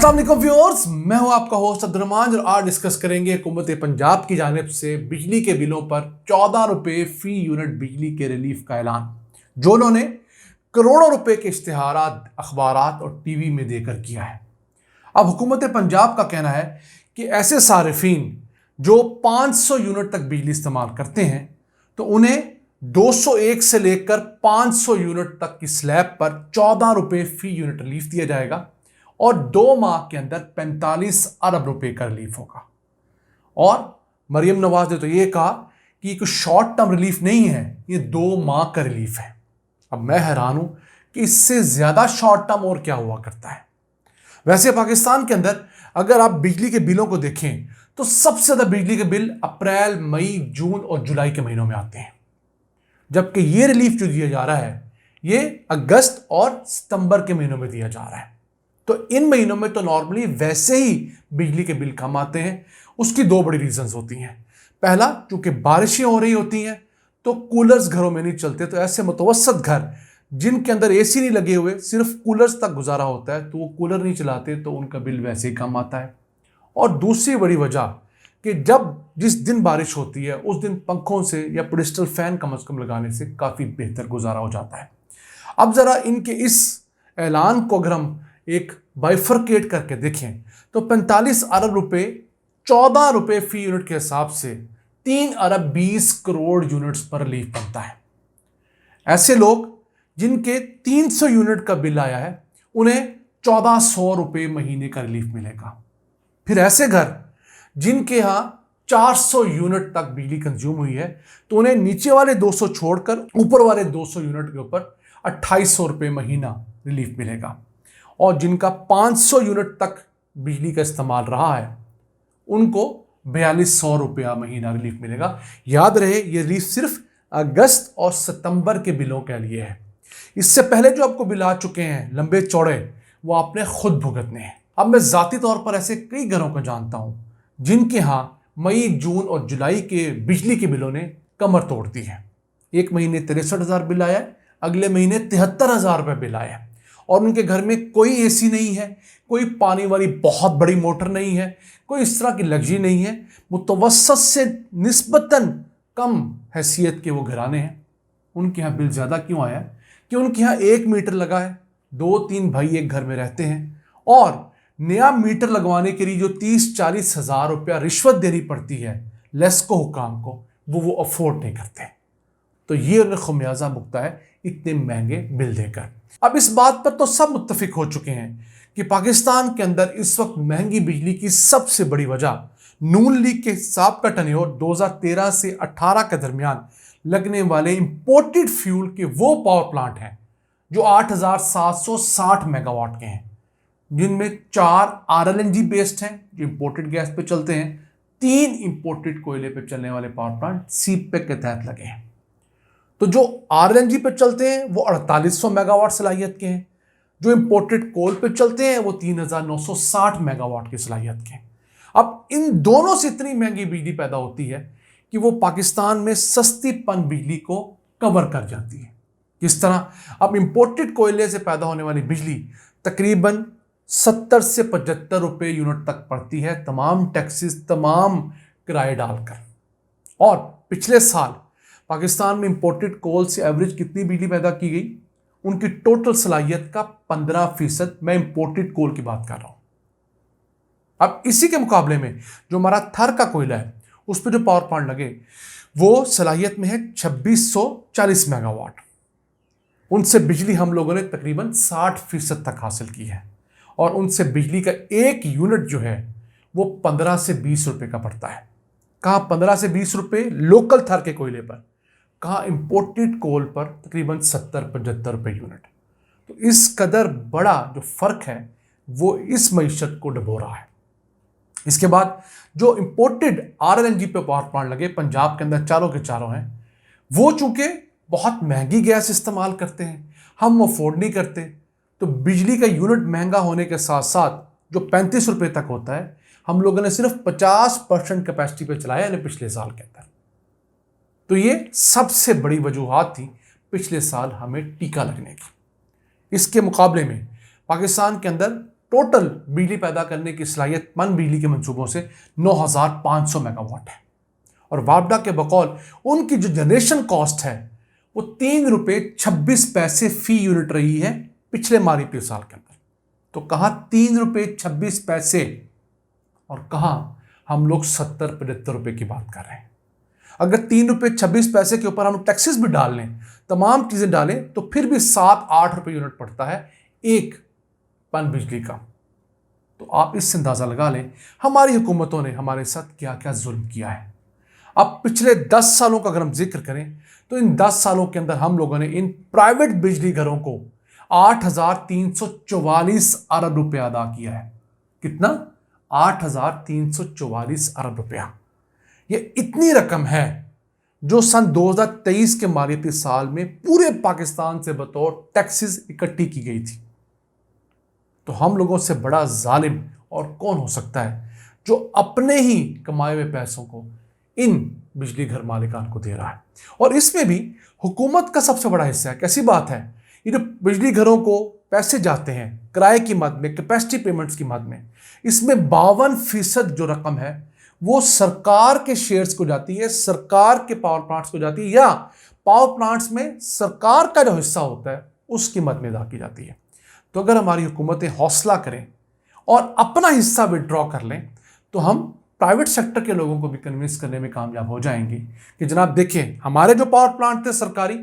अस्सलाम वालेकुम व्यूअर्स, मैं हूं आपका होस्ट अब्दुर्रहमान और आज डिस्कस करेंगे हुकूमत पंजाब की जानिब से बिजली के बिलों पर 14 रुपए फी यूनिट बिजली के रिलीफ का ऐलान, जो उन्होंने करोड़ों रुपए के इश्तिहारात अखबारात और टीवी में देकर किया है। अब हुकूमत पंजाब का कहना है कि ऐसे सारिफीन जो 500 यूनिट तक बिजली इस्तेमाल करते हैं तो उन्हें 201 से लेकर 500 यूनिट तक की स्लैब पर 14 रुपए फी यूनिट रिलीफ दिया जाएगा और 2 माह के अंदर 45 अरब रुपए का रिलीफ होगा। और मरियम नवाज ने तो यह कहा कि ये कोई शॉर्ट टर्म रिलीफ नहीं है, ये 2 माह का रिलीफ है। अब मैं हैरान हूं कि इससे ज्यादा शॉर्ट टर्म और क्या हुआ करता है। वैसे पाकिस्तान के अंदर अगर आप बिजली के बिलों को देखें तो सबसे ज्यादा बिजली के बिल अप्रैल, मई, जून और जुलाई के महीनों में आते हैं, जबकि ये रिलीफ जो दिया जा रहा है ये अगस्त और सितंबर के महीनों में दिया जा रहा है। तो इन महीनों में तो नॉर्मली वैसे ही बिजली के बिल कम आते हैं। उसकी 2 बड़ी रीजंस होती हैं। पहला, चूंकि बारिशें हो रही होती हैं तो कूलर्स घरों में नहीं चलते, तो ऐसे मुतवसत घर जिनके अंदर एसी नहीं लगे हुए, सिर्फ कूलर्स तक गुजारा होता है, तो वो कूलर नहीं चलाते तो उनका बिल वैसे ही कम आता है। और दूसरी बड़ी वजह कि जिस दिन बारिश होती है उस दिन पंखों से या पेडिस्टल फैन कम से कम लगाने से काफ़ी बेहतर गुजारा हो जाता है। अब ज़रा इनके इस ऐलान को अगर हम एक बाइफरकेट करके देखें तो 45 अरब रुपए 14 रुपए फी यूनिट के हिसाब से 3 अरब 20 करोड़ यूनिट्स पर रिलीफ बनता है। ऐसे लोग जिनके 300 यूनिट का बिल आया है उन्हें 1400 रुपए महीने का रिलीफ मिलेगा। फिर ऐसे घर जिनके यहां 400 यूनिट तक बिजली कंज्यूम हुई है तो उन्हें नीचे वाले 200 छोड़कर ऊपर वाले 200 यूनिट के ऊपर 2800 रुपए महीना रिलीफ मिलेगा। और जिनका 500 यूनिट तक बिजली का इस्तेमाल रहा है उनको 4200 रुपया महीना रिलीफ मिलेगा। याद रहे ये रिलीफ सिर्फ अगस्त और सितंबर के बिलों के लिए है। इससे पहले जो आपको बिल आ चुके हैं लंबे चौड़े, वो आपने खुद भुगतने हैं। अब मैं जाती तौर पर ऐसे कई घरों को जानता हूं जिनके यहां मई, जून और जुलाई के बिजली के बिलों ने कमर तोड़ दी है। एक महीने 63,000 बिल आया है, अगले महीने 73,000 रुपये बिल आया है और उनके घर में कोई एसी नहीं है, कोई पानी वाली बहुत बड़ी मोटर नहीं है, कोई इस तरह की लग्जरी नहीं है। मुतवस्सत से निस्बतन कम हैसियत के वो घराने हैं। उनके यहाँ बिल ज़्यादा क्यों आया है कि उनके यहाँ 1 मीटर लगा है, 2-3 भाई एक घर में रहते हैं और नया मीटर लगवाने के लिए जो 30-40 हज़ार रुपया रिश्वत देनी पड़ती है लेस्को हुकाम को, वो अफोर्ड नहीं करते। तो ये उन्हें खुमियाजा भुगता है इतने महंगे बिल देकर। अब इस बात पर तो सब मुत्तफिक हो चुके हैं कि पाकिस्तान के अंदर इस वक्त महंगी बिजली की सबसे बड़ी वजह नून लीग के साबका टन्योर 2013 से 18 के दरमियान लगने वाले इंपोर्टेड फ्यूल के वो पावर प्लांट हैं जो 8760 मेगावाट के हैं, जिनमें 4 RLNG बेस्ड हैं जो इंपोर्टेड गैस पे चलते हैं, 3 इंपोर्टेड कोयले पे चलने वाले पावर प्लांट सीपेक के तहत लगे हैं। तो जो RLNG पे चलते हैं वो 4800 मेगावाट सलाहियत के हैं, जो इंपोर्टेड कोल पे चलते हैं वो 3960 मेगावाट की सलाहियत के हैं। अब इन दोनों से इतनी महंगी बिजली पैदा होती है कि वो पाकिस्तान में सस्ती पन बिजली को कवर कर जाती है। किस तरह? अब इंपोर्टेड कोयले से पैदा होने वाली बिजली तकरीबन 70 से 75 रुपए यूनिट तक पड़ती है, तमाम टैक्सेस, तमाम किराए डालकर। और पिछले साल पाकिस्तान में इंपोर्टेड कोल से एवरेज कितनी बिजली पैदा की गई? उनकी टोटल सलाहियत का 15%। मैं इंपोर्टेड कोल की बात कर रहा हूं। अब इसी के मुकाबले में जो हमारा थर का कोयला है उस पर जो पावर प्लांट लगे वो सलाहियत में है 2640 मेगावाट। उनसे बिजली हम लोगों ने तकरीबन 60% तक हासिल की है और उनसे बिजली का 1 यूनिट जो है वो 15 से 20 रुपए का पड़ता है। कहाँ 15 से 20 रुपए लोकल थर के कोयले पर, कहाँ इंपोर्टेड कोल पर तकरीबन 70-75 रुपए यूनिट। तो इस कदर बड़ा जो फर्क है वो इस मईशत को डबो रहा है। इसके बाद जो इंपोर्टेड RLNG पे पावर प्लांट लगे पंजाब के अंदर चारों के चारों हैं, वो चूंकि बहुत महंगी गैस इस्तेमाल करते हैं, हम अफोर्ड नहीं करते, तो बिजली का यूनिट महंगा होने के साथ साथ जो 35 रुपए तक होता है हम लोगों ने सिर्फ 50% कैपेसिटी पे चलाया यानी पिछले साल के अंदर। तो ये सबसे बड़ी वजूहात थी पिछले साल हमें टीका लगने की। इसके मुकाबले में पाकिस्तान के अंदर टोटल बिजली पैदा करने की सलाहियत पन बिजली के मंसूबों से 9,500 मेगावाट है। और वापडा के बकौल उनकी जो जनरेशन कॉस्ट है वो 3 रुपये 26 पैसे फी यूनिट रही है पिछले माली साल के अंदर। तो कहाँ 3 रुपये 26 पैसे और कहाँ हम लोग 70-75 रुपये की बात कर रहे हैं। अगर 3 रुपये 26 पैसे के ऊपर हम टैक्सेस भी डाल लें, तमाम चीज़ें डालें, तो फिर भी 7-8 रुपये यूनिट पड़ता है एक पन बिजली का। तो आप इससे अंदाज़ा लगा लें हमारी हुकूमतों ने हमारे साथ क्या क्या जुल्म किया है। अब पिछले 10 सालों का अगर हम जिक्र करें तो इन 10 सालों के अंदर हम लोगों ने इन प्राइवेट बिजली घरों को 8,344 अरब रुपया अदा किया है। कितना? 8,344 अरब रुपया। ये इतनी रकम है जो सन 2023 के मालियाती साल में पूरे पाकिस्तान से बतौर टैक्सेस इकट्ठी की गई थी। तो हम लोगों से बड़ा जालिम और कौन हो सकता है जो अपने ही कमाए हुए पैसों को इन बिजली घर मालिकान को दे रहा है। और इसमें भी हुकूमत का सबसे बड़ा हिस्सा है। कैसी बात है, ये जो बिजली घरों को पैसे जाते हैं किराए की मद में, कैपेसिटी पेमेंट्स की मद में, इसमें 52% जो रकम है वो सरकार के शेयर्स को जाती है, सरकार के पावर प्लांट्स को जाती है, या पावर प्लांट्स में सरकार का जो हिस्सा होता है उसकी मद में अदा की जाती है। तो अगर हमारी हुकूमतें हौसला करें और अपना हिस्सा विड्रॉ कर लें तो हम प्राइवेट सेक्टर के लोगों को भी कन्विंस करने में कामयाब हो जाएंगे कि जनाब देखिए, हमारे जो पावर प्लांट थे सरकारी,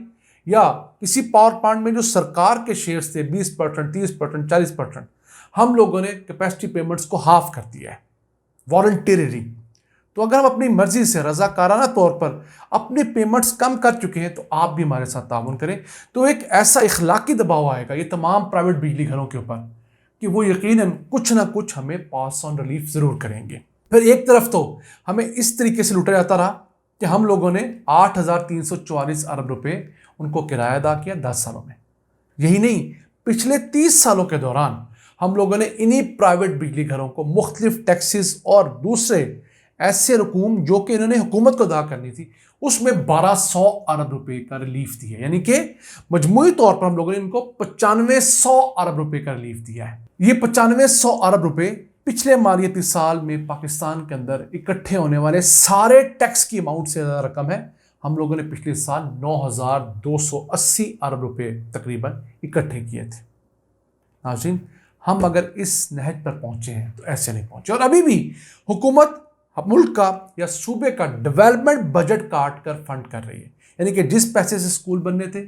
या किसी पावर प्लांट में जो सरकार के शेयर्स थे 20%, 30%, 40%, हम लोगों ने कैपेसिटी पेमेंट्स को हाफ कर दिया है वॉलंटरीली। तो अगर हम अपनी मर्जी से रजाकाराना तौर पर अपनी पेमेंट्स कम कर चुके हैं तो आप भी हमारे साथ ताउन करें। तो एक ऐसा इखलाकी दबाव आएगा ये तमाम प्राइवेट बिजली घरों के ऊपर कि वो यकीनन कुछ ना कुछ हमें पास ऑन रिलीफ ज़रूर करेंगे। फिर एक तरफ तो हमें इस तरीके से लूटा जाता रहा कि हम लोगों ने 8,344 अरब रुपए उनको किराया अदा किया 10 सालों में। यही नहीं, पिछले 30 सालों के दौरान हम लोगों ने इन्हीं प्राइवेट बिजली घरों को मुख्तलिफ टैक्सेस और दूसरे ऐसे रकूम जो कि इन्होंने हुकूमत को अदा करनी थी उसमें 1200 अरब रुपए का रिलीफ दिया है। यानी कि मजमूई तौर पर हम लोगों ने इनको 9500 अरब रुपए का रिलीफ दिया है। ये 9500 अरब रुपए पिछले मालियाती साल में पाकिस्तान के अंदर इकट्ठे होने वाले सारे टैक्स की अमाउंट से ज़्यादा रकम है। हम लोगों ने पिछले साल 9,280 अरब रुपए तकरीबन इकट्ठे किए थे। नाज़रीन, हम अगर इस नहज पर पहुंचे हैं तो ऐसे नहीं पहुंचे। और अभी भी हुकूमत मुल्क का या सूबे का डेवलपमेंट बजट काट कर फंड कर रही है। यानी कि जिस पैसे से स्कूल बनने थे,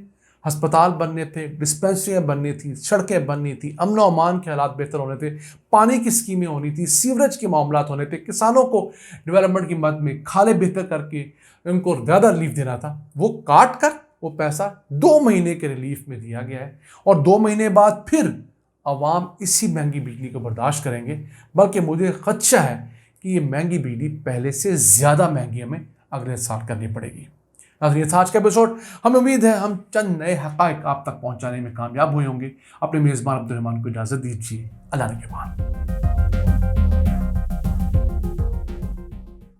अस्पताल बनने थे, डिस्पेंसरियाँ बननी थी, सड़कें बननी थी, अमन व अमान के हालात बेहतर होने थे, पानी की स्कीमें होनी थी, सीवरेज के मामलात होने थे, किसानों को डेवलपमेंट की मद में खाले बेहतर करके उनको ज़्यादा रिलीफ देना था, वो काट कर वो पैसा 2 महीने के रिलीफ में दिया गया है। और 2 महीने बाद फिर अवाम इसी महंगी बिजली को बर्दाश्त करेंगे। बल्कि मुझे खदशा है कि ये महंगी बिजली पहले से ज़्यादा महंगी हमें अगले साल करनी पड़ेगी। नाज़रीन, आज का एपिसोड, हमें उम्मीद है हम चंद नए हक़ाइक़ आप तक पहुँचाने में कामयाब हुए होंगे। अपने मेज़बान अब्दुल रहमान को इजाज़त दीजिए। अल्लाह ने के बाद।